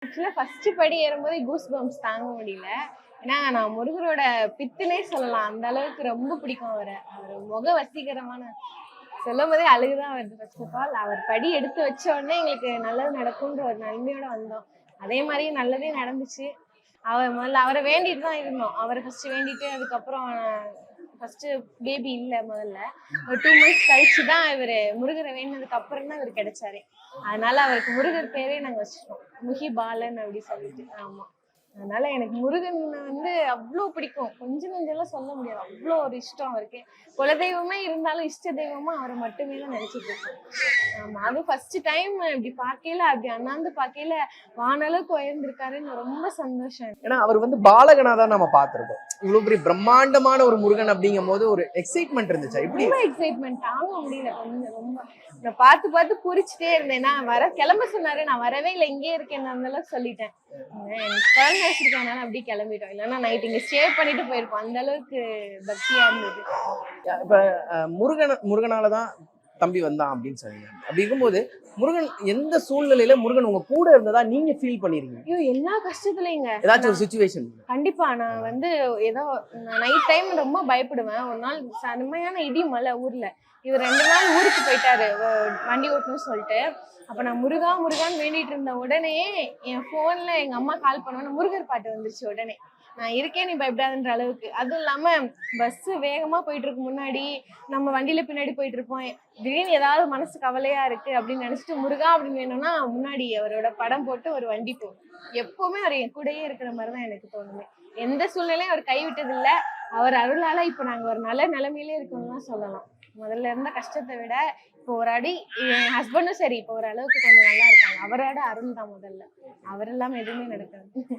ஆக்சுவலா ஃபர்ஸ்ட் படி ஏறும்போது கூஸ் பம்ப்ஸ் தாங்க முடியல. ஏன்னா நான் முருகரோட பித்துனே சொல்லலாம். அந்த அளவுக்கு ரொம்ப பிடிக்கும் அவர. அவரு முக வசீகரமான சொல்லும்போதே அழுகுதான் வருது. ஃபர்ஸ்ட் ஆஃப் ஆல் அவர் படி எடுத்து வச்ச உடனே எங்களுக்கு நல்லது நடக்கும்ன்ற ஒரு நன்மையோட வந்தோம். அதே மாரி நல்லதே நடந்துச்சு. முதல்ல அவர வேண்டிட்டு தான் இருந்தோம். அவர ஃபர்ஸ்ட் வேண்டிட்டு அதுக்கப்புறம் ஃபர்ஸ்ட் பேபி இல்ல முதல்ல. ஒரு 2 மந்த்ஸ் கழிச்சு தான் இவரு முருகரை வேண்டினதுக்கு அப்புறம் தான் இவரு கிடைச்சாரு. அதனால அவருக்கு முருகர் பேரே நாங்க வச்சிட்டோம். முகிபாலன் அப்படி சொல்லிட்டு. ஆமா. அதனால எனக்கு முருகன் அவ்ளோ பிடிக்கும். கொஞ்சம் நெஞ்சம்லாம் சொல்ல முடியாது. அவ்ளோ ஒரு இஷ்டம் அவருக்கு. குலதெய்வமே இருந்தாலும் இஷ்ட தெய்வமா அவரை மட்டுமே தான் நினைச்சிட்டு இருக்கோம். ஆமா. அதுவும் ஃபர்ஸ்ட் டைம் இப்படி பார்க்கையில அப்படி அண்ணாந்து பார்க்கையில வானளவுக்கு உயர்ந்திருக்காருன்னு ரொம்ப சந்தோஷம். ஏன்னா அவர் பாலகனா தான் நம்ம பார்த்திருக்கோம். இவ்வளவு பெரிய பிரம்மாண்டமான ஒரு முருகன் அப்படிங்கும் போது ஒரு எக்ஸைட்மெண்ட் இருந்துச்சு. எப்படி ரொம்ப எக்ஸைட்மெண்ட் தாங்க முடியல. கொஞ்சம் ரொம்ப நான் பார்த்து பார்த்து குறிச்சிட்டே இருந்தேன். நான் கிளம்ப சொன்னாரு. நான் வரவே இல்லை, இங்கே இருக்கேன் அந்த அளவுக்கு சொல்லிட்டேன். எனக்கு குழந்தை வச்சிருக்கனால அப்படியே கிளம்பிட்டோம். இல்லைன்னா நைட் இங்க ஸ்டே பண்ணிட்டு போயிருப்போம். அந்த அளவுக்கு பக்தியா இருந்தது. இப்ப முருகனாலதான் தம்பி வந்தான் அப்படின்னு சொன்னீங்க. அப்படி இருக்கும்போது முருகன் எந்த சூழ்நிலையில முருகன் உங்க கூட இருந்ததா நீங்க ஃபீல் பண்ணிருக்கீங்க? ஐயோ, எல்லா கஷ்டத்துலயுங்க. ஏதாச்சும் ஒரு சிச்சுவேஷன்? கண்டிப்பா. நான் ஏதோ நைட் டைம் ரொம்ப பயப்படுவேன். ஒரு நாள் செம்மையான இடி மழை ஊர்ல. இவர் 2 நாள் ஊருக்கு போயிட்டாரு வண்டி ஓட்டணும்னு சொல்லிட்டு. அப்ப நான் முருகா முருகான்னு வேண்டிட்டு இருந்த உடனே என் போன்ல எங்க அம்மா கால் பண்ணுவோம், முருகர் பாட்டு வந்துருச்சு உடனே. நான் இருக்கேன், நீ பயப்படாதுன்ற அளவுக்கு. அதுவும் இல்லாம பஸ் வேகமா போயிட்டு இருக்கு முன்னாடி, நம்ம வண்டியில பின்னாடி போயிட்டு இருப்போம். திடீர்னு ஏதாவது மனசு கவலையா இருக்கு அப்படின்னு நினைச்சிட்டு முருகா அப்படின்னு வேணும்னா முன்னாடி அவரோட படம் போட்டு ஒரு வண்டி போகும். எப்பவுமே அவர் என் கூடயே இருக்கிற மாதிரிதான் எனக்கு தோணுமே. எந்த சூழ்நிலையும் அவர் கைவிட்டது இல்ல. அவர் அருளால இப்ப நாங்க ஒரு நல்ல நிலைமையிலே இருக்கோம்னு சொல்லலாம். முதல்ல இருந்த கஷ்டத்தை விட இப்போ ஒரு அடி என் ஹஸ்பண்டும் சரி இப்போ ஒரு அளவுக்கு கொஞ்சம் நல்லா இருக்காங்க. அவரோட அருள் தான் முதல்ல. அவர் இல்லாம எதுவுமே நடக்காது.